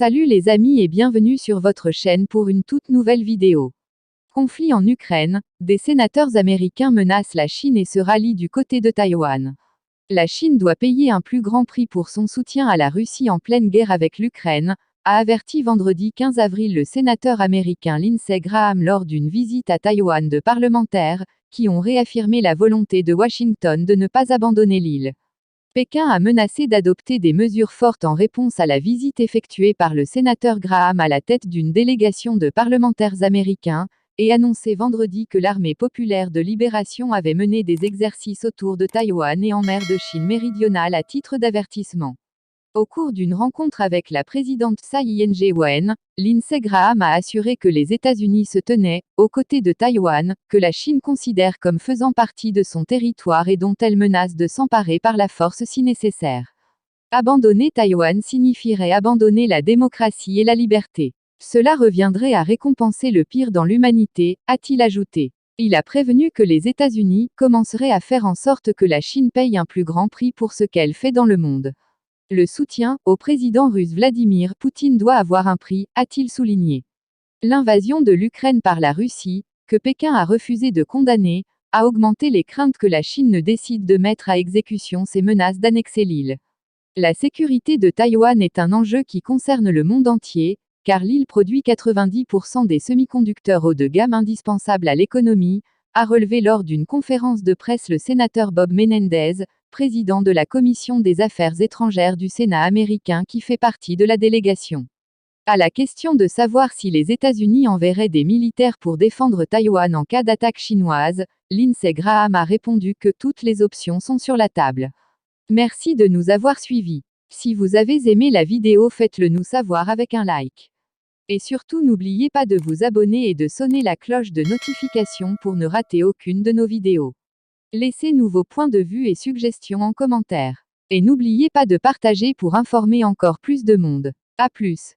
Salut les amis et bienvenue sur votre chaîne pour une toute nouvelle vidéo. Conflit en Ukraine, des sénateurs américains menacent la Chine et se rallient du côté de Taïwan. La Chine doit payer un plus grand prix pour son soutien à la Russie en pleine guerre avec l'Ukraine, a averti vendredi 15 avril le sénateur américain Lindsey Graham lors d'une visite à Taïwan de parlementaires, qui ont réaffirmé la volonté de Washington de ne pas abandonner l'île. Pékin a menacé d'adopter des mesures fortes en réponse à la visite effectuée par le sénateur Graham à la tête d'une délégation de parlementaires américains, et annoncé vendredi que l'armée populaire de libération avait mené des exercices autour de Taïwan et en mer de Chine méridionale à titre d'avertissement. Au cours d'une rencontre avec la présidente Tsai Ing-wen, Lindsey Graham a assuré que les États-Unis se tenaient, aux côtés de Taïwan, que la Chine considère comme faisant partie de son territoire et dont elle menace de s'emparer par la force si nécessaire. Abandonner Taïwan signifierait abandonner la démocratie et la liberté. Cela reviendrait à récompenser le pire dans l'humanité, a-t-il ajouté. Il a prévenu que les États-Unis commenceraient à faire en sorte que la Chine paye un plus grand prix pour ce qu'elle fait dans le monde. Le soutien au président russe Vladimir Poutine doit avoir un prix, a-t-il souligné. L'invasion de l'Ukraine par la Russie, que Pékin a refusé de condamner, a augmenté les craintes que la Chine ne décide de mettre à exécution ses menaces d'annexer l'île. La sécurité de Taïwan est un enjeu qui concerne le monde entier, car l'île produit 90% des semi-conducteurs haut de gamme indispensables à l'économie, a relevé lors d'une conférence de presse le sénateur Bob Menendez, président de la Commission des Affaires étrangères du Sénat américain qui fait partie de la délégation. À la question de savoir si les États-Unis enverraient des militaires pour défendre Taïwan en cas d'attaque chinoise, Lindsey Graham a répondu que toutes les options sont sur la table. Merci de nous avoir suivis. Si vous avez aimé la vidéo, faites-le nous savoir avec un like. Et surtout n'oubliez pas de vous abonner et de sonner la cloche de notification pour ne rater aucune de nos vidéos. Laissez-nous vos points de vue et suggestions en commentaire. Et n'oubliez pas de partager pour informer encore plus de monde. À plus.